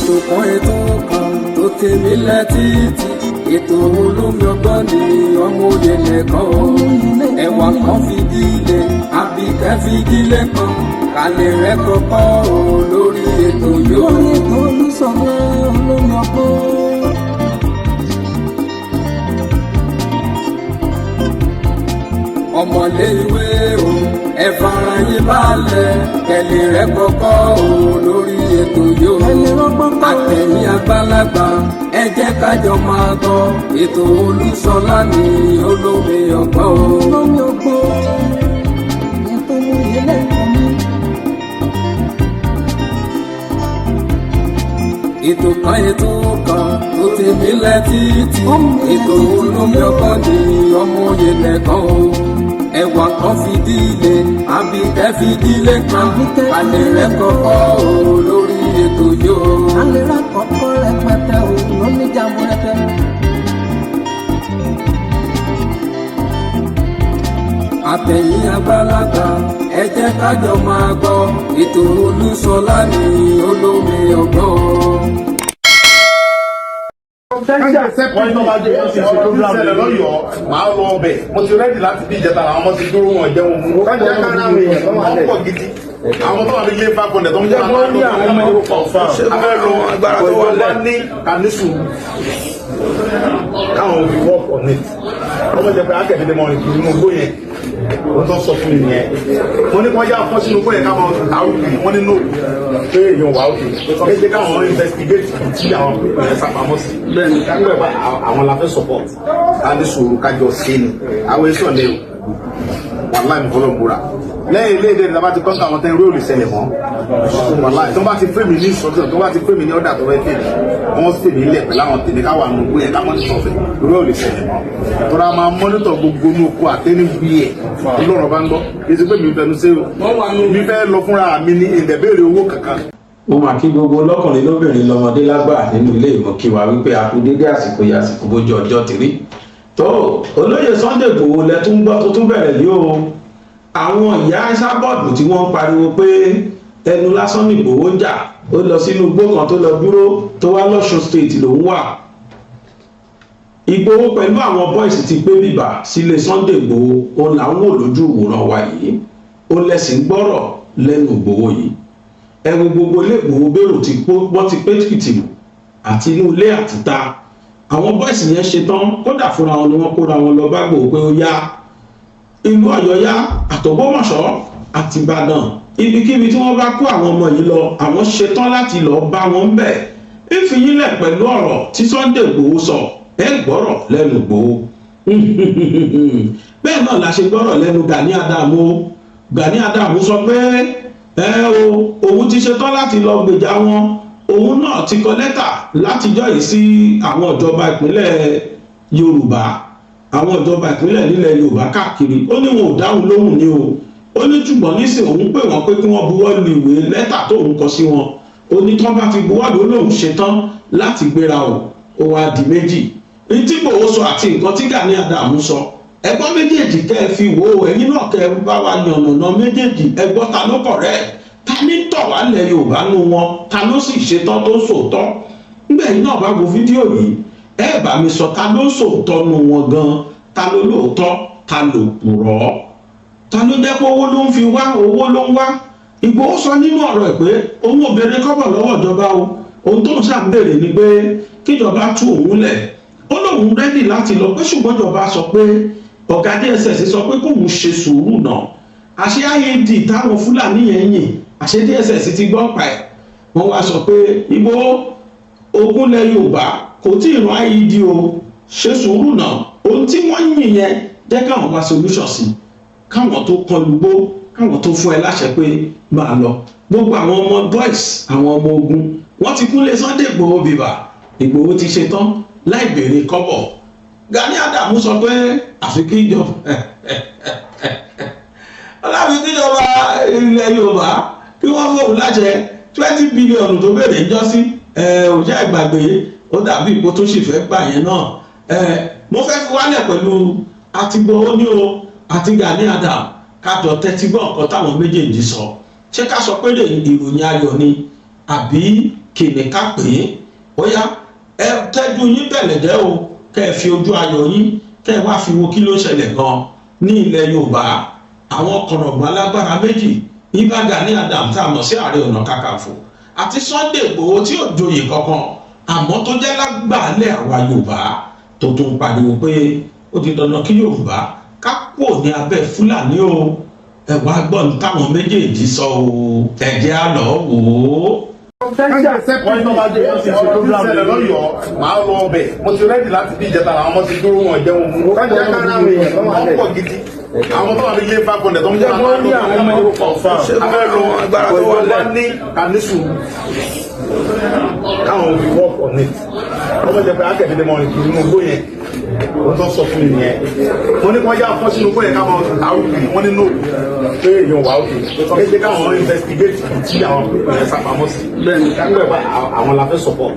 ètò kan tó tèmi létí ètò olómi ọgbọ́n ni ọmọ òye nìkan o ẹwà kan fìdílé àbíkẹ́ fìdílé kan kálẹ̀ rẹ̀ kọ́kọ́ o lórí ètò yóò. lórí ètò Olúṣọlá olómi ọgbọ́n. ọmọlé ìwé o ẹ fara yín balẹ̀ kẹlẹ̀ rẹ̀ kọ́kọ́ o lórí ètò yóò. àtẹ̀yìn àgbàlagbà ẹ jẹ́ kájọ máa gbọ́ ètò Olúṣọlá ní olómi ọgbọ́n o. olómi ọgbọ́n ètò ìyẹlẹ ìkànnì. ètò kan tó tèmi létí ètò olómi ọgbọ́n ní ọmọ òye nìkan o ẹwà kan fìdílé àbíkẹ́ fìdílé kan alẹ́ rẹ̀ kọ́kọ́ o lórí ètò yóò. alẹ́ rẹ̀ kọ́kọ́ rẹpẹtẹ o lóní jàmbó rẹpẹ. àtẹ̀yìn àgbàlagbà ẹ jẹ́ kájọ máa gbọ́ ètò Olúṣọlá ní olómi ọgbọ́n. wọ́n ní ọba jẹ́ ọ̀sẹ̀ ìṣẹ̀lẹ̀ lọ́yọ̀ọ́ máa lọ ọbẹ̀ mo ti rẹ́dì láti bí ìjẹta àwọn ọmọ ti dúró wọn jẹun mú kájà kára àwọn èèyàn tó máa pọ̀ gidi àwọn tó wà ní ilé fáfọ̀nẹ̀ tó ń jẹ́ àwọn ọmọ abẹ́ lọ agbára tó wà lẹ́ ní kàníṣù káwọn òbí wọ́pọ̀ ní ọmọ jẹ pé akẹ́kẹ̀ẹ́ mọ́ ìpín inú gbó yẹn wọ́n tó sọ fún mi nìyẹn wọ́n ní kọjá fọ́ sínú gbó yẹn káwọn àrùkù wọ́n ní nóò pé èèyàn wà òkè kéde káwọn investigate tí àwọn pípọ̀ yẹn sàpamọ́ sí bẹ́ẹ̀ni kápẹ́ bá àwọn la fẹ́ support kàníṣù kájọ sí ni àwọn èso ọ̀lẹ́ wàláì mi fọlọ́ mbúra lẹ́yìn ilé ìdẹ́rẹ́ lábá ti kọ́ńtà àwọn tẹ́rẹ́ òòlù ṣẹlẹ̀ mọ́ wàláì tó bá ti fẹ́ mi ní instruction tó bá ti fẹ́ mi ní ọ̀dà tó fẹ́ fẹ́ mi wọ́n sì mí lẹ̀ pẹ̀lú àwọn tèmi káwà nù gbé yẹn ká mọ́ ní sọ̀fẹ̀ lórí òòlù ṣẹlẹ̀ mọ́ tọ́ra máa mọ́nítọ̀ gbogbo ní oko àtẹ́ni bí ẹ̀ ọlọ́run bá ń gbọ́ èsì pé mi fẹnu sí mi fẹ́ lọ fúnra mi ní ìdẹ̀bẹ̀rẹ̀ owó kankan. mo máa kí gbogbo lọ́kùnrin lóbìnrin lọ́mọdé lágbà nínú ilé ìmọ̀ kí wa wípé a kú dédé àsìkò yìí àsìkò bójú ọjọ́ ti rí tó olóyè Sunday Igboho lẹ́tún gbọ́ tó tún bẹ̀rẹ̀ yìí o àwọn ìyá sábọ̀dù tí wọ́n ń pariwo pé ẹnu lásán ní Igboho ń jà ó lọ sínú igbó kan tó lọ dúró tó wá lọ́ṣun state lòún wà Igboho pẹ̀lú àwọn boys ti gbé bìbà sílé Sunday Igboho ó là ń wò lójú ìwòran wa yìí ó lẹ́sìn gbọ́rọ̀ lẹ́nu Igboho yìí ẹ̀wọ̀n gbogbo ilé Igboho bèrò tí wọ́n ti pé kìtìmù àti inú ilé àtìta àwọn boys yẹn ṣe tán kódà fúnra wọn ni wọ́n kóra wọn lọ bá Igboho pé ó yá ìlú Ọ̀yọ́ yá àtògbómọ̀ṣọ́ àti Ìbàdàn ibikíbi tí wọ́n bá kó àwọn ọmọ yìí lọ àwọn ṣetán láti lọ bá wọn bẹ̀ ìfìyílẹ̀ pẹ̀lú ọ̀rọ̀ tí Sunday Igboho sọ ẹ gbọ́rọ̀ lẹ́nu Igboho bẹ́ẹ̀ náà la ṣe gbọ́rọ̀ lẹ́nu Gani Adams sọ pé òun ti ṣetán láti lọ gbèjà wọn òun náà ti kọ lẹ́tà látijọ́ yìí sí àwọn ìjọba ìpínlẹ̀ Yorùbá àwọn ìjọba ìpínlẹ̀ nílẹ̀ Yorùbá káàkiri ó ní wọn ò dáhùn lóhùn ní o ó ní ṣùgbọ́n nísìnyí òun pè wọ́n pé kí wọ́n buwọ́ lu ìwé lẹ́tà tóun kọ sí wọn ó ní tí wọ́n bá fi buwọ́ lu lóhùn ṣetán láti gbéra o ó wá di méjì ní tí Igboho sọ àti nǹkan tí Gani Adams sọ ẹgbọ́n méjèèjì kẹ́ ẹ fi wò ó ẹ̀yin náà kẹ́ ẹ bá wa yànnàná méjèèjì ẹgbọ́n ta ló kọ̀rẹ́ ta ní tọ̀ wá lẹ̀ Yorùbá nu wọn ta ló sì ṣetán tó sòótọ́ nígbà yìí náà bá wo fídíò yìí ẹ bá mi sọ ta ló sòótọ́ nu wọn gan ta ló lóòótọ́ ta ló purọ́ ta ló jẹ́ pé owó ló ń fi wá owó ló ń wá Igboho sọ nínú ọ̀rọ̀ ẹ̀ pé òun ò béèrè kọ́bọ̀ lọ́wọ́ ìjọba o ohun tó ń ṣàbẹ̀rẹ̀ ni pé kíjọba tú òun lẹ̀ ó lóun rẹ́dì láti lọ pé ṣùgbọ́n ìjọba sọ pé ọ̀gá DSS sọ pé kóun ṣe sùúrù náà àṣẹ IED táwọn Fúlàní yẹn yìn àṣẹ DSS ti gbọ́ pa ẹ̀ wọ́n wá sọ pé Igboho ogunlẹ̀ Yorùbá kò tí ì rán IED o ṣe sùúrù náà ohun tí wọ́n yìn yẹn jẹ́ káwọn wá solution sí káwọn tó kọlu gbó káwọn tó fún ẹ láṣẹ pé máa lọ gbogbo àwọn ọmọ boys àwọn ọmọ ogun wọ́n ti kúnlé Sunday Igboho bìbà Igboho ti ṣe tán láì béèrè kọ́bọ̀ Gani Adams sọ pé àfi kí ìjọba ilẹ̀ Yorùbá kí wọ́n fóun láṣẹ 20 bílíọ̀nù tó béèrè ń jọ sí òjá ìgbàgbé ó dàbí ipò tó sì fẹ́ gbà yẹn náà mo fẹ́ fi wálẹ̀ pẹ̀lú àti Igboho ní o àti Gani Adams kájọ tẹ́tí gbọ́ nǹkan táwọn méjèèjì sọ ṣé ká sọ pé ìròyìn ayọ̀ ni àbí kí ni ká pè é bóyá ẹ tẹ́jú yín bẹ̀lẹ̀ jẹ́ o kẹ́ ẹ fi ojú ayọ̀ yín kẹ́ ẹ wá fi wo kí ló ṣẹlẹ̀ gan ní ilẹ̀ Yorùbá àwọn kọ̀rọ̀gbọ́n alágbára méjì Ìbà Gani Adams tá a mọ̀ sí Ààrẹ Ọ̀nà Kakanfò àti Sunday Igboho tí ò joyè kankan àmọ́ tó jẹ́ lágbàálẹ̀ àwa Yorùbá tó tún pariwo pé ó di dandan kí Yorùbá ká kúrò ní abẹ́ Fúlàní o ẹ wá gbọ́ ní táwọn méjèèjì sọ o ẹ̀jẹ̀ á lọ wò ó. wọ́n ní bá jẹ́ ọ̀sẹ̀ ìṣẹ̀lẹ̀ lọ́yọ̀ọ́ máa lọ ọbẹ̀ mo ti rẹ́dì láti bí ìjẹta àwọn ọmọ ti dúró wọn jẹun mú kájà kára àwọn èèyàn wọ́n pọ̀ gidi àwọn tó wà ní ilé 500 tó ń jẹ́ àwọn abẹ́ lọ agbára tó wà ní kanisu káwọn òbí work on it ọmọ jẹ pé akẹ́kẹ̀ẹ́ mọ́ ìpín inú gbó yẹn wọ́n tó sọ fún mi nìyẹn wọ́n ní wọ́n já fọ́ sínú gbó yẹn káwọn àrùkù wọ́n ní no pé èèyàn wà òkè kéde káwọn investigate tí àwọn yẹn sápamọ́ sí bẹ́ẹ̀ni kápẹ́ bá àwọn la fẹ́ support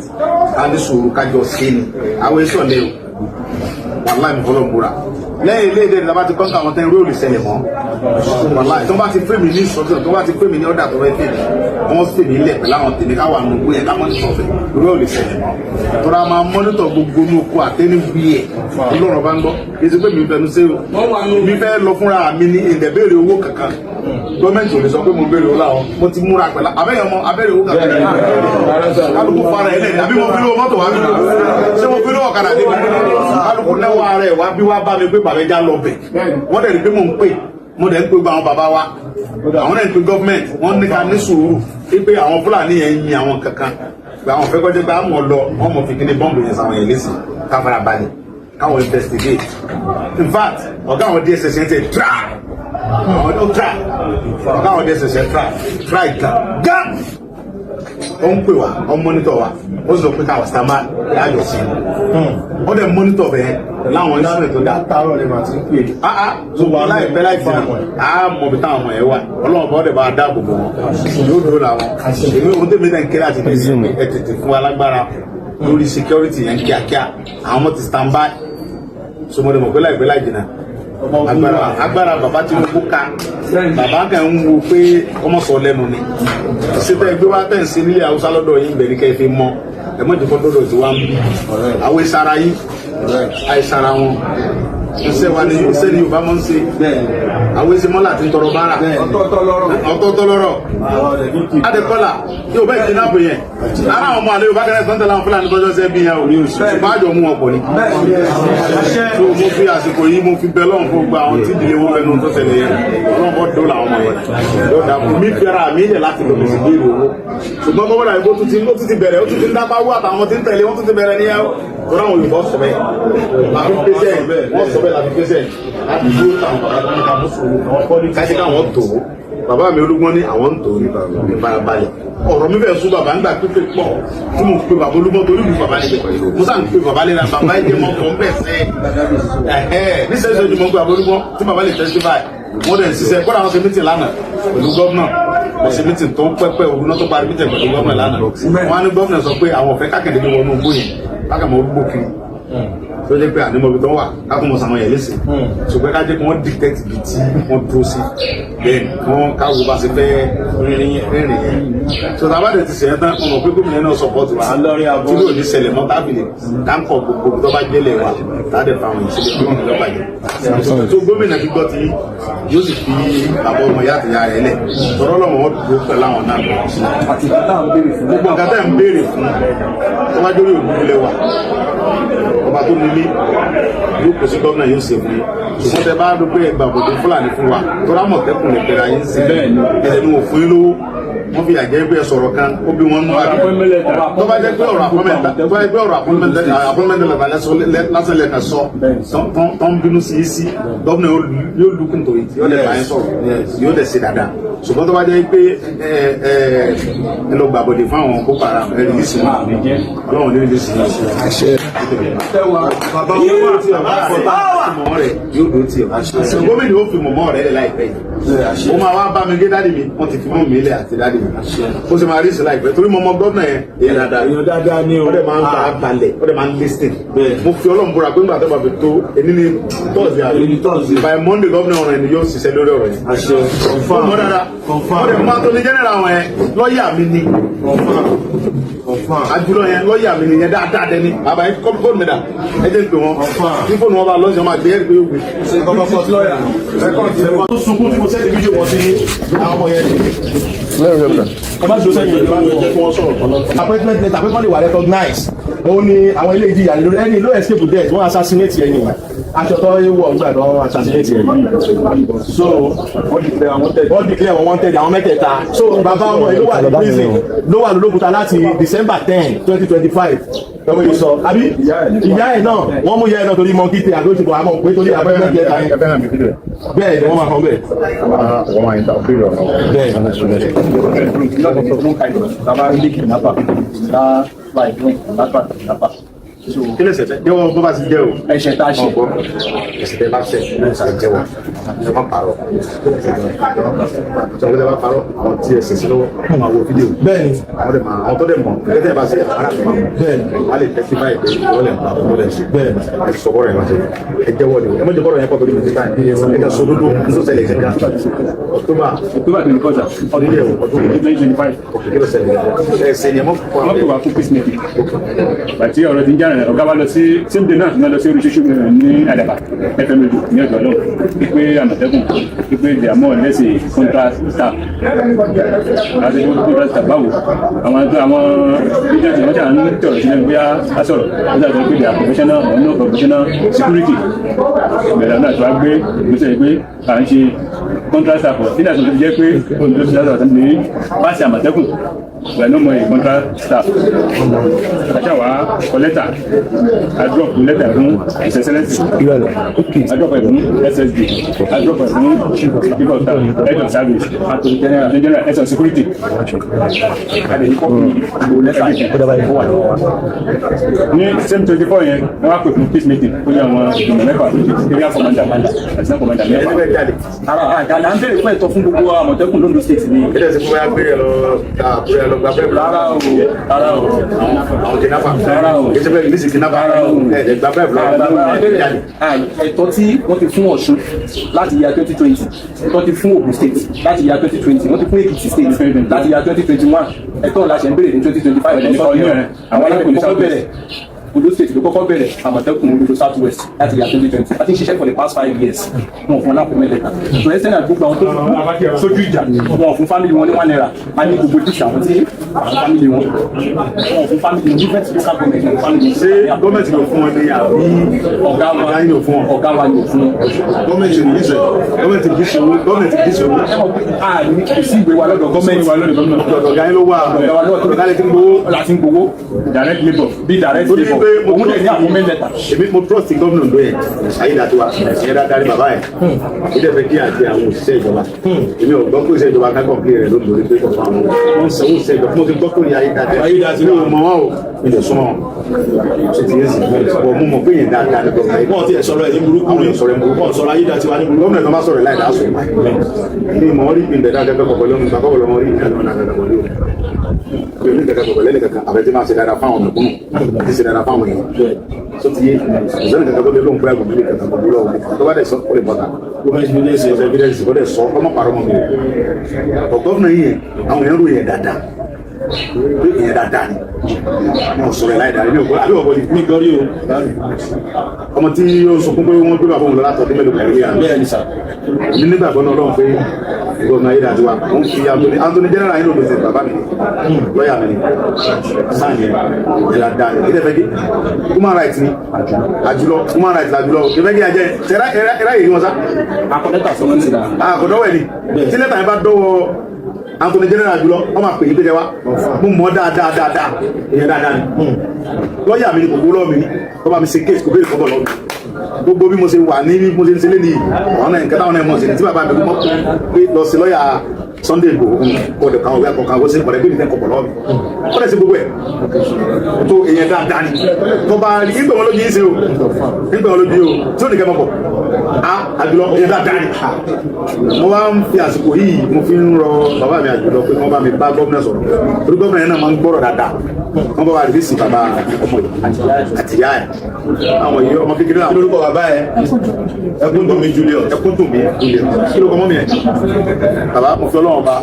kanisu kájọ sí ni àwọn èso ọ̀lẹ́ o wàláì mi fọlọ́ múra lẹ́yìn ilé ìdẹ́rẹ́ lábá ti kọ́ńtà àwọn tẹ́rẹ́ òòlù ṣẹlẹ̀ mọ́ wàláì tó bá ti fẹ́ mi ní ìsọ́jọ́ tó bá ti fẹ́ mi ní ọ̀dà tó fẹ́ fẹ́ mi wọ́n fẹ́ mi ilẹ̀ pẹ̀lú àwọn tèmi káwọn àmúgbó yẹn káwọn ti sọ̀fẹ̀ lórí òòlù ṣẹlẹ̀ mọ́ tọ́ra máa mọ́nítọ̀ gbogbo ní oko àtẹ́ni bí ẹ̀ ọlọ́run bá ń gbọ́ kí ti pé mi fẹnu sí o mi fẹ́ lọ fúnra mi ní ìdẹ̀bẹ̀rẹ̀ owó kankan gọ́ọ̀mẹ̀ntì ò lè sọ pé mo béèrè owó láwọn mo ti múra pẹ̀lú abẹ́yẹmọ abẹ́rẹ́ owó kankan kálukú fara ẹ̀ lẹ́yìn àbí mo fi lówó mọ́tò wá mi ṣé mo fi lówó ọ̀kadà dé mi kálukú náwó ara ẹ̀ wá bí wá bá mi pé bàbá ẹja lọ bẹ̀ wọ́n dẹ̀ rí pé mò ń pè mo dẹ̀ ń pè gba àwọn bàbá wa àwọn náà ń pè gọ́ọ̀mẹ̀ntì wọ́n ní ká ní sùúrù pé àwọn Fúlàní yẹn ń yin àwọn kankan pé àwọn fẹ́ kọ́jẹ́ pé àwọn lọ wọ́n mọ̀ fi kíní bọ́ǹbù yẹn sáwọn yẹn lẹ́sìn káfara balẹ̀ káwọn investigate in fact ọ̀gá àwọn DSS yẹn ti try ọ̀gá àwọn DSS yẹn try gan ó ń pè wá ó ń mọ́nítọ̀ wa ó sì sọ pé káwọn stammer láàjọ sí i ó dẹ̀ mọ́nítọ̀ bẹ́ẹ̀ láwọn instrument tó dá tààrọ̀ lè máa ti ń pè so wà láìpẹ́ láìpẹ́ náà mọ̀ bí táwọn ọmọ ẹ̀ wà ọlọ́run bọ́ dẹ̀ bá dáàbò bò wọn yóò dúró làwọn èmi ohun tèmi náà ń kéré àti ẹ tètè fún wa lágbára lórí security yẹn kíákíá àwọn ọmọ ti stand by so mo dẹ̀ mọ̀ pé láìpẹ́ láì jìnnà agbára bàbá tí mo kó ká bàbá kan ń wo pé ọmọ sọ lẹ́nu ni ṣètò ẹgbẹ́ wa tẹ̀ ń ṣe nílé Haúsá lọ́dọ̀ yín bẹ̀ ní kẹ́ ẹ fi mọ́ ẹ mọ́ ìdíkọ́ lọ́dọ̀ tí wàá ń bí àwọn ìsara yín àìsara wọn iṣẹ́ wa ni iṣẹ́ ni Yorùbá máa ń ṣe àwọn èsì mọ́lá àti tọrọ bára ọ̀tọ̀ọ̀tọ̀ lọ́rọ̀ adẹ́kọ́lá yóò bá ìdí náà pè yẹn ara àwọn ọmọ àlẹ́ Yorùbá kẹ́rẹ́ sọ́ńtẹ̀ láwọn Fúlàní tọ́jọ́ sẹ́ bí yẹn ò ṣùgbọ́n àjọ mú wọn pọ̀ ni tó mo fi àsìkò yìí mo fi bẹ lọ́hùn fún gba àwọn tí ìdílé wọn fẹnu tó ṣẹlẹ̀ yẹn ọlọ́pọ̀ dó làwọn ọmọ yẹn yóò dà fún mi fẹ́ra mi yẹ láti lọ sí bí ìrò owó ṣùgbọ́n bọ́bọ́dà ìbò tún ti bẹ̀rẹ̀ ó tún ti ń dábàá wú àtàwọn tí ń tẹ̀lé wọ́n tún ti bẹ̀rẹ̀ níyàwó tó ráwọn Yorùbá sọ bẹ́ẹ̀ láti pèsè wọ́n sọ bẹ́ẹ̀ láti pèsè láti dúró táwọn bàbá tó ń ta bó sòrò kájí káwọn tó bàbá mi Olúgbọ́n ní àwọn ń tò ní ìfarabalẹ̀ ọ̀rọ̀ mi fẹ́ sún bàbá ń gbà pípé pọ̀ tí mo pe bàbá Olúgbọ́n torí ìlú bàbá níbẹ̀ mo sàn pe bàbá lẹ́la bàbá ẹ̀jẹ̀ mọ́ kàn bẹ́ẹ̀ sẹ́ ní sẹ́yìn sọ́jú mọ́ pé bàbá Olúgbọ́n tí bàbá lè testify wọ́n dẹ̀ ń ṣiṣẹ́ kọ́ra àwọn ṣe mítìn lánàá pẹ̀lú gọ́vnà wọ́n ṣe mítìn tó ń pẹ́pẹ́ òru náà tó parí mítìn pẹ̀lú gọ́vnà lánàá wọ́n á ní gọ́vnà sọ pé àwọn ọ̀fẹ́ kákẹ́dẹ́ ní wọnú ogbó yẹn kákẹ́mọ́ ogbó kiri tó jẹ́ pé ànímọ̀bí tó wà kákùn mọ̀ sàmọ̀ yẹ̀ lẹ́sìn ṣùgbọ́n ká jẹ́ kí wọ́n dictate bí tí wọ́n dúró sí bẹ́ẹ̀ ni wọ́n káwọ́ bá ṣe fẹ́ rìnrìn yẹn tó tàbá dẹ̀ ti ṣẹ̀yẹ́ tán ọmọ pé gómìnà náà support wa tí ló ní ṣẹlẹ̀ mọ́ tábìlì dáńkọ̀ gbogbo tó bá gbélé wa tàdé fáwọn ìṣẹ̀lẹ̀ tó ń lọ́ba yẹn tó gómìnà gbígbọ́ ti yóò sì fi bàbá ọmọ ìyá àtìyá rẹ̀ lẹ̀ tọ́rọ́ lọ́mọ wọn dúró pẹ̀lú àwọn náà gbogbo nǹkan tẹ́ ń béèrè fún tó wájú orí òdúlé wa ọba tó nílé yóò kó sí gómìnà yóò ṣe fún yín ṣùgbọ́n tẹ bá dúpẹ́ ẹgbà bòdó Fúlàní fún wa tó rámọ̀ tẹ́kùn lè bẹ̀rẹ̀ ayé ń sìn ẹ̀ẹ́dẹ̀ ni wọ́n fún yín lówó wọ́n fi àjẹ́ pé sọ̀rọ̀ kan ó bí wọ́n nú àbí tó bá jẹ́ pé ọ̀rọ̀ àpọ́nmẹ́ntẹ́ lásán lẹ́ka sọ tó ń bínú sí sí gómìnà yóò lukùn tó yìí yóò lè bá yín sọ̀rọ̀ yóò lè ṣe dáadáa ṣùgbọ́n tó bá jẹ́ pé ẹ lọ gbàbọ̀dé fún àwọn Boko Haram ẹ ní sí Ọlọ́run ní ilé sí gómìnà ó fi mọ̀mọ́ rẹ̀ láìpẹ́ yìí ó máa wá bá mi gé dáàdì mi wọ́n ti fi mọ́ mi lẹ̀ àti dáàdì mi ó sì máa rí sí láìpẹ́ torí mọ́mọ́ gómìnà yẹn èèyàn dáadáa ní ó dẹ̀ máa ń bá a balẹ̀ ó dẹ̀ máa ń listing mo fi Ọlọ́run búra pé nígbà tó bá fi tó ẹni ní tọ́sí by Monday gómìnà ọ̀rọ̀ ẹni yóò ṣiṣẹ́ lórí ọ̀rọ̀ yẹn ọmọ dáadáa ó dẹ̀ máa tó ní general àwọn ẹ̀ lọ́ọ̀yà mi ni àjùlọ yẹn lọ́ọ̀yà mi nìyẹn dáadáa dẹni bàbá yẹn kọ́ fóònù mi dà ẹ jẹ́ ń pè wọ́n ní fóònù wọn bá lọ́ọ̀yà máa gbé ẹ̀rí pé yóò gbé. tó sunkún tí mo sẹ́ni fídíò wọn sí àwọn ọmọ yẹn ẹ má dúró sẹ́yìn ìjọba ló jẹ́ kí wọ́n sọ̀rọ̀. appointment letter pé kọ́ lè wà recognize òun ni àwọn ilé ìjìyà lórí ẹni ló escape death wọ́n assassinate ẹni aṣọ tó wọ̀ nígbà tó wọ́n assassinate ẹni. so wọ́n declare wọn wanted àwọn mẹ́tẹ̀ẹ̀ta. so bàbá ọmọ yìí ló wà ní prison ló wà lólókùúta láti December 10, 2025 lọ́wọ́ yìí sọ àbí ìyá ẹ̀ náà wọ́n mú ìyá ẹ̀ náà torí mọ́ kíkẹ́ àgbẹ̀tìbọ̀ àmọ́ pé torí appointment letter yẹn bẹ́ẹ̀ ni wọ́n máa kàn bẹ́ẹ̀. wọ́n máa interfere ọ̀nà kí lè ṣẹ̀ṣẹ̀ jẹ́wọ́ bó bá ti jẹ́ o. ẹ̀ṣẹ̀ tá a ṣe. ẹ̀ṣẹ̀ tẹ́ bá ṣẹ̀ ló ń sáré jẹ́wọ́ ẹ má parọ́ sọ pé ẹ bá parọ́ àwọn tí ẹ ṣẹ̀ sí lọ́wọ́ wọ́n máa wo fídíò. bẹ́ẹ̀ni àwọn tó dẹ̀ mọ̀ kẹ́tẹ́ bá ṣe ara tó máa mọ̀ bẹ́ẹ̀ni wọ́n lè tẹ́sí báyìí pé wọ́n lè pa wọ́n lè ṣe bẹ́ẹ̀ni ẹ sọ bọ́ọ̀rọ̀ yẹn wá ṣe ẹ jẹ́wọ́ ni ẹ mọ̀ jẹ́ bọ́ọ̀rọ̀ yẹn pọ̀ torí mi ti báyìí ẹ kà sọ dúdú ní sọ́sẹ̀lẹ̀ ìṣẹ̀dá October 24 ọdún yẹn ọdún 2025. kí ló ṣẹlẹ̀ ẹ ṣe ni ẹ mọ̀ fún wọ́n pè wá fún peacemaking. bàtí ọ̀rọ̀ ti ń jáde ọ̀gá wa lọ sí same day náà ní lọ sí orí ṣíṣú ní Àdàbà FM radio ní ọjọ́ náà pípé Àmọ̀tẹ́kùn pípé they are more or less a contract staff àti contract staff báwo àwọn agents wọn ṣàn ń tọrọ sílẹ̀ bóyá a sọ̀rọ̀ wọ́n ṣàtọ̀ pé they are professional or no professional security bẹ̀rẹ̀ náà tó wá gbé ìgbésẹ̀ pé à ń ṣe contract staff nígbà tó ti jẹ́ pé olùdókòwò ti ní pàṣẹ Àmọ̀tẹ́kùn we are no more a contract staff. Àṣàwà kọ lẹ́tà a drop lẹ́tà fún His Excellency a drop ẹ̀ fún SSD a drop ẹ̀ fún chief of staff head of service attorney general head of security. ní same 24 yẹn wọ́n wá pè fún peace meeting ó ní àwọn ìgbìmọ̀ mẹ́fà area commander àti commander mẹ́fà. àgàdà ń bèrè fún ẹ̀tọ́ fún gbogbo Àmọ̀tẹ́kùn Lóndó state ni. ẹ dẹ́sẹ̀ fún wa gbé ẹ lọ gba bẹ́ẹ̀ rárá o àwọn kìnnàfà rárá o kìí ṣe bẹ́ẹ̀ ìlísì kìnnàfà ẹ̀ gba bẹ́ẹ̀ ẹ̀tọ́ tí wọ́n ti fún Ọ̀ṣun láti ya 2020 ẹ̀tọ́ ti fún Ògùn state láti ya 2020 wọ́n ti fún Èkìtì state láti ya 2021 ẹ̀tọ́ la ṣe ń bèrè ní 2025 àwọn alákòóso kọ́kọ́ bẹ̀rẹ̀ Ondo state ló kọ́kọ́ bẹ̀rẹ̀ Àmọ̀tẹ́kùn Ondo south west láti ya 2020 àti ṣiṣẹ́ for the past 5 years wọn fún alákòóso lẹ́tà so ẹsẹ̀ náà gbogbo àwọn tó sójú ìjà wọn fún family wọn ní £1 a ní gbogbo díṣà àwọn tí àwọn family wọn fún family wọn different local government ní family ṣé gọ́ọ̀mẹ̀ntì ló fún wọn ní àbí ọ̀gá wa ni ò fún wọn gọ́ọ̀mẹ̀ntì ní ìṣẹ̀ gọ́ọ̀mẹ̀ntì kì í ṣe owó gọ́ọ̀mẹ̀ntì kì í ṣe owó. a ní kò sí ìwé wa lọ́dọ̀ gọ́ọ̀mẹ̀ntì ọ̀gá yín ló wà ọ̀gá lè ti ń gbowó láti ń gbowó direct labour bí direct labour òun dẹ̀ ní àpòmẹ́ lẹ́tà. èmi mo trust gómìnà Ondo yẹn Ayédàtiwa ẹ̀yẹ dáadáa ní bàbá yẹn ó dẹ̀ fẹ́ kí àti àwọn òṣìṣẹ́ ìjọba èmi ò gbọ́ pé òṣìṣẹ́ ìjọba ká kọ̀ọ̀kì rẹ̀ lónìí lórí pé kọ̀ọ̀kan àwọn wọn sanwó òṣìṣẹ́ ìjọba mo ti gbọ́ pé ní Ayédàtiwa mi ò mọ̀ wọn o mi lè súnmọ́ wọn ṣe ti yé sí bọ̀ mo mọ̀ pé yẹn dáadáa ní gómìnà yìí. wọ́n ti ẹ̀ sọ̀rọ̀ ẹ̀ ní burúkú àwọn èèyàn sọ̀rọ̀ ẹ̀ burúkú sọ̀rọ̀ Ayédàtiwa ní burúkú. gómìnà tó bá sọ̀rọ̀ láì dáa sọ̀rọ̀ ní mọ̀ rí ìpín dẹ̀dá dẹ́gbẹ́ kọ̀kọ́ lómi bàbá wọlé wọn rí ìpín dẹ̀dá dẹ́gbẹ́ kọ̀kọ́ lómi pé ní kẹ̀kẹ́ kọ̀kọ́ lẹ́nu kẹ̀kẹ́ àbẹ̀tí máa ṣe dáadáa fáwọn ọ̀nàkúnnù àti ṣe dáadáa fáwọn èèyàn so ti yé ìṣẹ́ni kẹ̀kẹ́ tó lé lóhùn pé àgùnbí kẹ̀kẹ́ kọ̀kọ́ lọ́wọ́ tó bá dẹ̀ sọ ó lè bọ́ta evidence ó dẹ̀ sọ ọmọ pàrọ̀ mọ́ mi ọ̀ gọ́fìnà yìí àwọn èèyàn rò yẹn dáadáa pé ìyẹn dáadáa ni wọn sọ̀rọ̀ ẹ̀ láì dáa ní òkú àbí ọ̀bọ̀lì ní gọ́rí o ọmọ tí ó sọ fún pé wọ́n gbé bàbá òun lọ látọ̀dún mélòó kan ìwé àná bẹ́ẹ̀ ni sà ní nígbàgbọ́ náà Ọlọ́run pé gómìnà Ayédàtiwa wọ́n fi Anthony General yìí lòdì sí bàbá mi lọ́ọ̀yà mi ni sáàni ẹ̀ dáadáa ní ìdẹ́fẹ́ gé human rights ni àjùlọ human rights làjùlọ ìdẹ́fẹ́ gé ajẹ́ ẹ̀rá yìí wọn sá. akọ̀lẹ́tà sọ́kùn sí dáa. àkọ́dọ́wẹ̀ ni tí lẹ́tà yẹn bá dọ́wọ́ Anthony General jùlọ wọ́n máa pè é pété wa mo mọ̀ dáadáa ìyẹn dáadáa ni lọ́ọ̀yà mi ni kò gbó lọ́ọ̀ mi ni wọ́n bá mi ṣe kéèsì kò béèrè fọ́bọ̀ lọ́ọ̀ mi gbogbo bí mo ṣe wà ní bí mo ṣe ń ṣe lé nìyí àwọn náà nǹkan táwọn náà mọ̀ sí ni tí bàbá mi mọ̀ pé lọ sí lọ́ọ̀yà Sunday Igboho kò dẹ̀ kàwé akọ̀kan wọ́n sí ọ̀rẹ́ bí mi tẹ́ kọ̀pọ̀ lọ́ọ̀ mi ó dẹ̀ sí gbogbo ẹ̀ tó èèyàn dáadáa ni tó bá rí ìgbà wọn lójú yìí ṣe o ìgbà wọn lójú yìí o tí ó nìkẹ́ mọ̀ bọ̀ àjùlọ èèyàn dáadáa ni mo máa ń fi àsìkò yìí mo fi ń rọ bàbá mi àjùlọ pé wọ́n bá mi bá gómìnà sọ̀rọ̀ torí gómìnà yẹn náà máa ń gbọ́rọ̀ dáadáa wọ́n bá wà rí sí bàbá ọmọ yìí àtìyá ẹ̀ àwọn yìí ọmọ kékeré náà. kí lórúkọ bàbá ẹ ẹkún dùn mí Julius ẹkún dùn mí Julius kí lórúkọ mọ́ mi ẹ̀ bàbá mo fi Ọlọ́run bá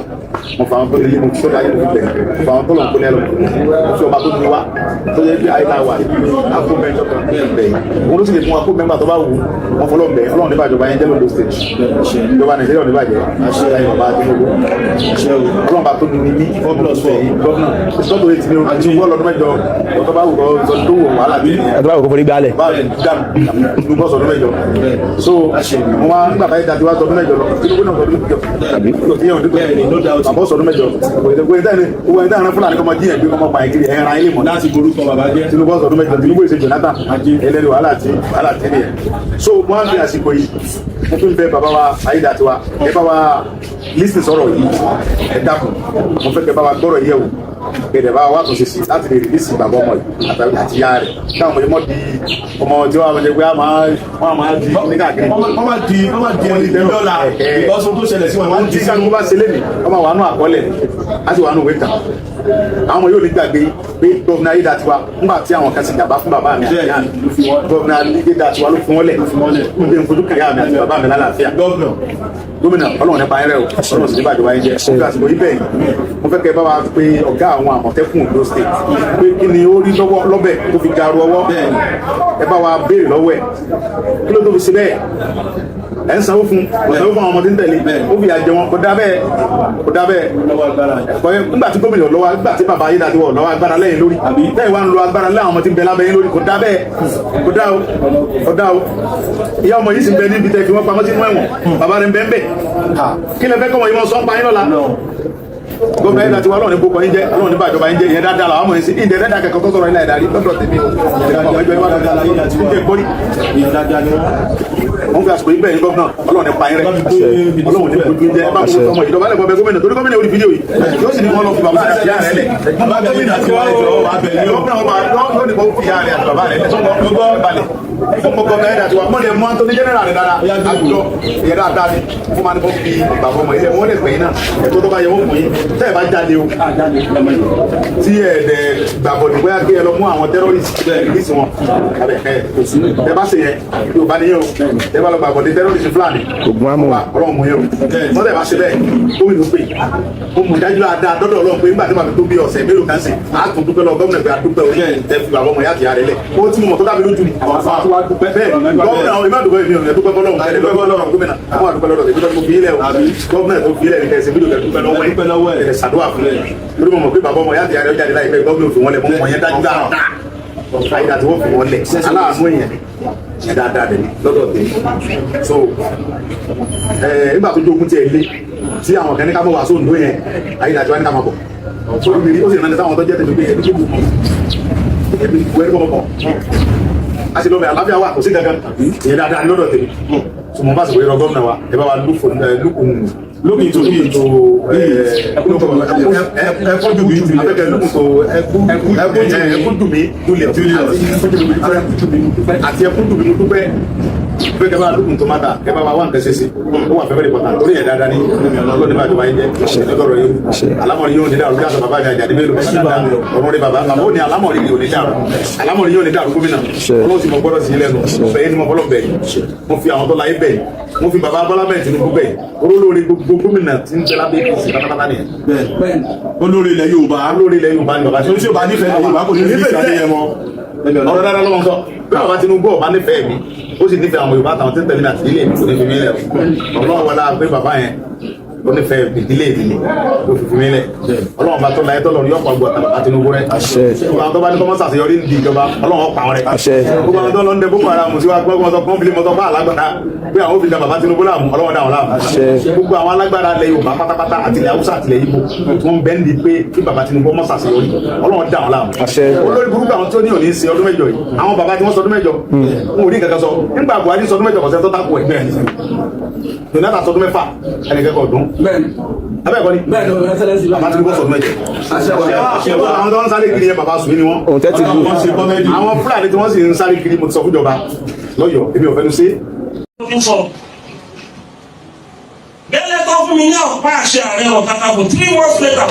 mo fa àwọn tó lé mo fi sọ́dọ̀ ayé mo fi bẹ̀ mo fa àwọn tó lọ́n kó lẹ́rọ mo fi ọba tó ní wá tó yẹ kí ayé náà wà àpò mẹ́jọ kan bẹ̀ òun ló sì lè fún wa kó mẹ́mbà tó bá wù wọn fọlọ́ bẹ̀ Ọlọ́run níbà ìjọba yẹn jẹ́ lóńdó stage ìjọba Nàìjíríà níbà jẹ́ àṣẹ ayé bàbá Tinubu Ọlọ́run bá tó ní mí gọ́ọ̀nà ìṣọ́tò ètí ní àti wọ́n lọ́dún mẹ́jọ lọ́tọ́ bá wù kọ́ tó wù wàhálà bí àdúrà kò forí gbálẹ̀. bá sọdún mẹ́jọ so wọn wá nígbà táyé dájú wá sọdún mẹ́jọ lọ Tinubu náà sọdún mẹ́jọ àbọ̀ sọdún mẹ́jọ òwe ìdáhùn náà fúlàní kọ́mọ jíyàn bí kọ́mọ pààyàn kiri ẹ̀yàn ayé mọ̀ láti borúkọ bàbá jẹ́ Tinubu sọdún mẹ́jọ Tinubu èsè Jonathan ẹlẹ́rìí wàhálà tí nìyẹn so wọn á fi àsìkò yìí mo fi ń bẹ bàbá wa Ayédàtiwa ẹ bá wa lísì sọ̀rọ̀ yìí ẹ dákun mo fẹ́ kẹ́ bá wa gbọ́rọ̀ yẹ̀ wò gẹ̀dẹ̀ bá wa tún ṣe sí láti lè rìlísì bàbá ọmọ yìí àti ìyá rẹ̀ káwọn ọmọ yìí di ọmọ tí wọ́n máa jẹ pé wọ́n máa di ní káàkiri. wọ́n máa di ẹni dọ́là ìbáṣọ tó ṣẹlẹ̀ sí wọn. wọ́n ti ká ló bá ṣe lé ní ọmọ wa nù àkọọ́lẹ̀ láti wà nù ìwé kan. àwọn ọmọ yóò ní gbàgbé pé gómìnà Ayédàtiwa nígbà tí àwọn kan sì jàmbá fún bàbá mi àti ìyá mi gómìnà Ayédàtiwa ló fún wọn lẹ̀ ń gbé nfojú kàyà mi àti bàbá mi lálàáfíà. gómìnà Ọlọ́run nípa ayẹrẹ o Ọlọ́run sì ní bàjẹ́ wáyé jẹ́ ṣùgbọ́n àsìkò yìí bẹ́ẹ̀ mo fẹ́ kẹ́ bá wa pé ọ̀gá àwọn Àmọ̀tẹ́kùn Ondo State pé kí ni ó rí lọ́bẹ̀ tó fi garu ọwọ́ ẹ bá wa béèrè lọ́wọ́ ẹ̀ kí ló tó fi ṣe bẹ́ẹ̀ ẹ̀ ń sanwó fún àwọn ọmọdé ń tẹ̀lé ó fi àjẹ wọn kò dá bẹ́ẹ̀ nígbà tí gómìnà lọ́wọ́ nígbà tí bàbá Ayédàtiwa lọ́wọ́ agbára lẹ́yìn lórí bẹ́ẹ̀ wá ń lo agbára lẹ́yìn àwọn ọmọ tí ń bẹ lábẹ́ yín lórí kò dá bẹ́ẹ̀ kò dá o ìyá ọmọ yìí sì ń bẹ níbi tẹ̀ fi wọ́n pamọ́ sínú ẹ̀wọ̀n bàbá rẹ̀ ń bẹ́ẹ̀ bẹ́ẹ̀ kí lẹ fẹ́ kọ́ wọ́n yìí wọ́n sọ́ ń pa yín lọ́la gómìnà Ayédàtiwa Ọlọ́run ní gbogbo yín jẹ́ Ọlọ́run ní bàjọba yín jẹ́ ìyẹn dáadáa làwọn ọmọ yín sí ìdẹ dáadáa kẹ́kọ̀ọ́ tó sọ̀rọ̀ ilé ẹ̀dárí lọ́dọ̀ tèmi o wọ́n fi àsìkò yín bẹ́ẹ̀ yín gómìnà Ọlọ́run ní pa yín rẹ̀ Ọlọ́run ní gbogbo yín jẹ́ ẹ bá gbogbo ọmọ ìjọba lẹ́gbọ̀ọ́ bẹ gómìnà torí gómìnà orí fídíò yìí yóò sì ní kọ́ lọ fi bàbá àti ìyá rẹ̀ lẹ̀ gómìnà tí wọ́n yóò ní kó fi ìyá rẹ̀ àti bàbá rẹ̀ lẹ̀ ọmọ gómìnà Ayédàtiwa mọ́lẹ̀ mọ́ Anthony general rẹ̀ dára àjùlọ ìyẹn dáadáa ni wọ́n máa ní kó fi bàbá ọmọ ilé wọn lè pè é náà ẹ̀tọ́ tó bá yẹ wọ́n pè é tẹ́ ẹ̀ bá jáde o tí ẹ̀ dẹ̀ gbàgbọ́dọ̀ bóyá kí ẹ lọ mú àwọn terrorist release wọn ẹ bá ṣe yẹn yóò bá níyẹn o ẹ bá lọ gbàgbọ́dọ̀ terrorist Fúlàní Ọlọ́run mú yẹn o wọ́n tẹ̀ bá ṣe bẹ́ẹ̀ gómìnà pé ó mú dájú dáadáa dọ́dọ̀ Ọlọ́run pé nígbà tí màá fi tó bí ọ̀sẹ̀ mélòó kan sí á tún dúpẹ́ lọ gómìnà pé a dúpẹ́ orí ẹ̀ fi bàbá ọmọ yá ti yára lẹ̀ ó tí mo mọ̀ tó dábì lójú ni àwọn afọ àti wá dúpẹ́ bẹ́ẹ̀ gómìnà àwọn ìmọ̀ àdúgbò èmi ò lè dúpẹ́ fọlọ́run ẹ̀ dúpẹ́ fọlọ́run gómìnà àwọn àdúpẹ́ lọ́dọ̀ èmi tó fi ilẹ̀ o gómìnà tó fi ilẹ̀ ní kẹsì mílíọ̀nù dúpẹ́ lọ́wọ́ ẹ̀ ṣàdúrà fún ẹ̀ lórí mọ̀ pé bàbá ọmọ yá ti yára ó jáde láìpẹ́ gómìnà òfin wọn lẹ̀ mọ́ yẹn dájú dáadáa Ayédàtiwa fi wọn lẹ̀ aláàánú èèyàn dáadáa dẹ̀ lọ́dọ̀ tẹ̀ so nígbà tó jókòó tiẹ̀ lé tí àwọn kan ní ká mọ̀ wá sóńdó yẹn Ayédàtiwa ní ká máa bọ̀ so ìrírí ó sì rán ní táwọn tó jẹ́ tẹ̀lé pé ẹbí tó kù mọ́ ẹbí wẹ́rí kọ́ mọ́ a sì lọ bẹ̀ àlàáfíà wà kò sí gangan ìyẹn dáadáa ní lọ́dọ̀ tẹ̀ so mo bá sì wọ́n yọrọ gómìnà wa ẹ bá wa look into àti ẹkún dùnmí mo dúpẹ́ pé kẹ́ bá lókun tó má ta kẹ́ bá wa wá nǹkan ṣe sí ó wà fẹ́fẹ́ ìpọ̀tà torí ẹ̀ dáadáa ní ọlọ́run ní bàjọba yín jẹ́ ẹ̀dọ́gọ̀rọ̀ yín alámọ̀rí yóò ní dàrú bí àtọ̀ bàbá mi àjàdí mélòó ọ̀run rí bàbá ó ní alámọ̀rí yóò ní dàrú alámọ̀rí yóò ní dàrú gómìnà ọlọ́run sì mọ gbọ́dọ̀ sí lẹ́nu bẹ́ẹ̀ ni mo bọ́lọ̀ bẹ́ẹ̀ mo fi àwọn tó láyé bẹ́ẹ̀ mo fi bàbá Bọ́lá bẹ́ẹ̀ Tinubu bẹ́ẹ̀ olórí gbogbo gómìnà tí ń jẹ́ lábẹ́ APC pátápátá nìyẹn. olórí ilẹ̀ Yorùbá olórí ilẹ̀ Yorùbá ni bàbá tí ó bá nífẹ̀ẹ́ Yorùbá kò ní nífẹ̀ẹ́ adéyẹ mọ́ ọ̀rọ̀ dáadáa lọ́wọ́ sọ bí bàbá Tinubu ọba nífẹ̀ẹ́ mi ó sì nífẹ̀ẹ́ àwọn Yorùbá àtàwọn tí ń tẹ̀lé mi àti ilé mi kò ní fi mí lẹ̀ ọlọ́run wọlé pé bàbá yẹn ó nífẹ̀ẹ́ ìdílé ìdílé ló fi fi mí lẹ̀ ọlọ́run bá tó láyé tọ́lọ́run yọ̀pọ̀ àgbọ̀ bàbá Tinubu rẹ̀ gbogbo àwọn tó bá ní kọ́mọ́ sàṣeyọrí ní ìjọba ọlọ́run ọ̀pá wọn rẹ̀ gbogbo àwọn tó lọ ń dẹ Boko Haram sí wa gbọ́ mọ́tò kọ́ńfìlì mọ́tò bá alágbára pé àwọn òfin da bàbá Tinubu láàmú ọlọ́run dáhùn láàmú gbogbo àwọn alágbára ilẹ̀ Yorùbá pátápátá àti ilẹ̀ Haúsá àti ilẹ̀ Ìgbò tí wọ́n bẹ́ẹ̀ ní pé kí bàbá Tinubu mọ́ sàṣeyọrí ọlọ́run dáhùn láàmú olórí burúkú àwọn tó ní òní ṣe ọdún mẹ́jọ yìí àwọn bàbá tí wọ́n sọ ọdún mẹ́jọ wọn ò rí nǹkan kan sọ nígbà Buhari sọ ọdún mẹ́jọ kọ̀ọ̀sẹ̀ tó tako ẹ̀ Jonathan sọ ọdún mẹ́fà ẹnìkẹ́kọ̀ọ́ ọdún bẹ́ẹ̀ni abẹ́ẹ̀kọ́ ni bẹ́ẹ̀ni ẹsẹ̀lẹ́sì àmà tí wọ́n sọ mẹ́jọ. àwọn tó ń sáré kiri yẹn bàbá sùn ni wọ́n. òun tẹ́tí bù. àwọn fúlàní tí wọ́n sì ń sáré kiri mo ti sọ fún ìjọba lọ́yọ̀ọ́ èmi ò fẹ́ nu sí. gẹ́lẹ́ tó fún mi ní ọ̀pá àṣẹ Ààrẹ Ọ̀nà Kakanfò 3 months later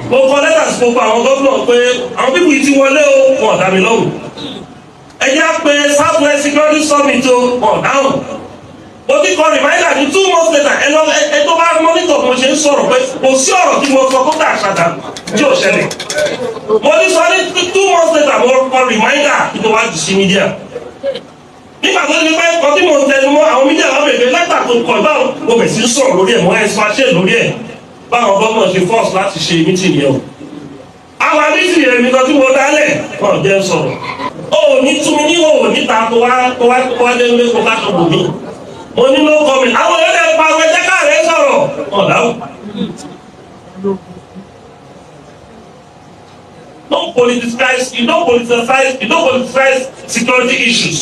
mo kọ lẹ́tà sí gbogbo àwọn gómìnà pé àwọn bíbù yìí ti wọlé o wọn dá mi lóhùn. ẹ jẹ́ pé South West Security Summit o wọn dáhùn. mo ti kọ reminder ní 2 months later ẹ tó bá monitor mo ṣe ń sọ̀rọ̀ pé kò sí ọ̀rọ̀ tí mo sọ kó dà ṣàdá tí ò ṣẹlẹ̀. mo ní sọ ní 2 months later mo kọ reminder tó wá jù sí media. nígbà tó ní pé ọtí mo ń tẹnu mọ́ àwọn mídíà wọn bèbè lẹ́tà tó kọ̀ báwọn mo bẹ̀ sí sọ̀rọ̀ lórí ẹ̀ mọ́ ẹ̀ lórí ẹ̀ báwọn gómìnà ṣe force láti ṣe mítìnì yẹn o. àwọn amítìnì yẹn mi kan tí mo dálẹ̀ wọn jẹ́ sọ̀rọ̀. o ò ní túnmí ní o ò níta tó wá dé lé kó ká tó bò mí. mo ní no comment àwọn ẹlẹ́dẹ̀ pa ẹjẹ́ káàrẹ́ sọ̀rọ̀ ọ̀dáwọ̀. Don't politicize security issues.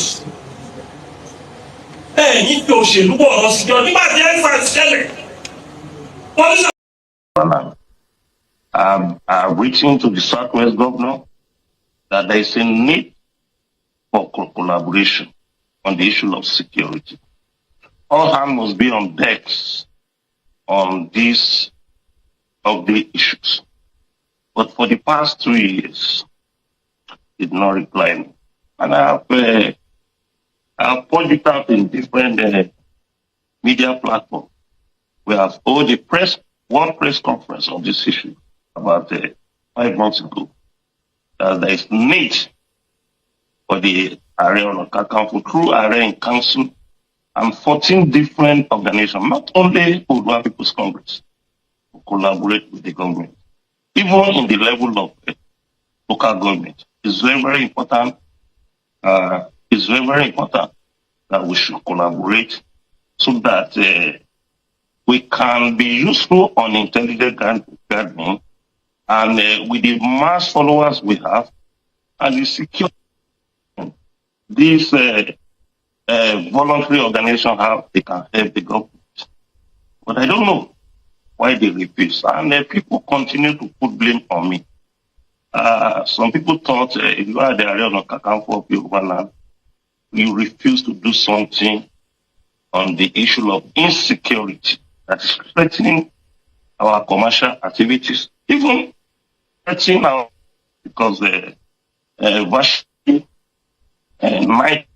Yìí fi òṣèlú bọ̀ ọ̀rọ̀ security nígbà tí ẹ̀ ń ṣẹlẹ̀. Reaching to the Southwest governor that there is a need for collaboration on the issue of security. All hands must be on decks on these ugly issues. But for the past 2 years, did not reply me. And I've pointed it out in different media platforms. We have held one press conference on this issue about 5 months ago. There is need for the Ààrẹ Ọ̀nà Kakanfò through Ààrẹ in Council and 14 different organizations, not only Oodua People's Congress, to collaborate with the government. Even in the level of local government, it's very, very important. It's very, very important that we should collaborate so that we can be useful on intelligent gathering and with the mass followers we have and the secure these voluntary organizations have, they can help the government. But I don't know why they refuse. And people continue to put blame on me. Some people thought if you are the Ààrẹ Ọ̀nà Kakanfò of Yoruba land, you refuse to do something on the issue of insecurity that is threatening our commercial activities, even threatening our, because might.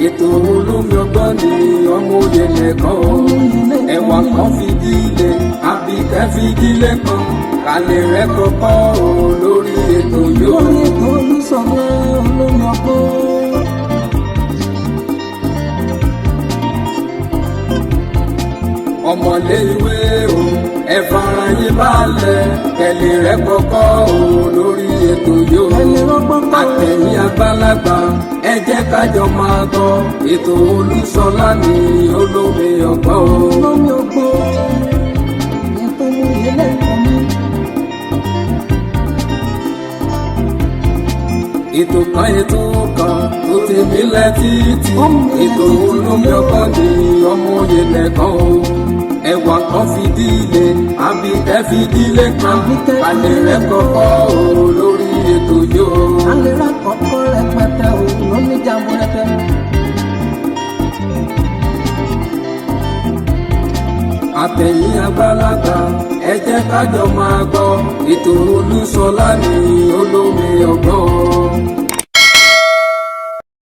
Ètò olómi ọgbọ́n ni ọmọ òye nìkan ẹ̀wà kan fìdílé àbíkẹ́ fìdílé kan kálẹ̀ rẹ̀ kọ́kọ́ lórí ètò yóò. lórí ètò Olúṣọ̀lá olómi ọgbọ́n. ọmọlé ìwé o ẹ fara yín balẹ̀ kẹlẹ̀ rẹ̀ kọ́kọ́ lórí ètò yóò. àtẹ̀yìn àgbàlagbà ẹ jẹ́ kájọ máa gbọ́ ètò Olúṣọlá ní olómi ọgbọ́n. olómi ọgbọ́n ètò ìyẹlẹ ìkànnì. ètò kan tó ti mílẹ̀ títí ètò olómi ọgbọ́n ní ọmọ òye nìkan o. ẹ̀wà kan fìdílé àbíkẹ́ fìdílé kan kálẹ̀ rẹ̀ kọ́kọ́ lórí ètò yóò. kálẹ̀ rẹ̀ kọ́kọ́ rẹpẹtẹ o lómi jàmbó rẹpẹ. àtẹ̀yìn àgbàlagbà ẹ jẹ́ kájọ máa gbọ́ ètò Olúṣọlá ní olómi ọgbọ́n.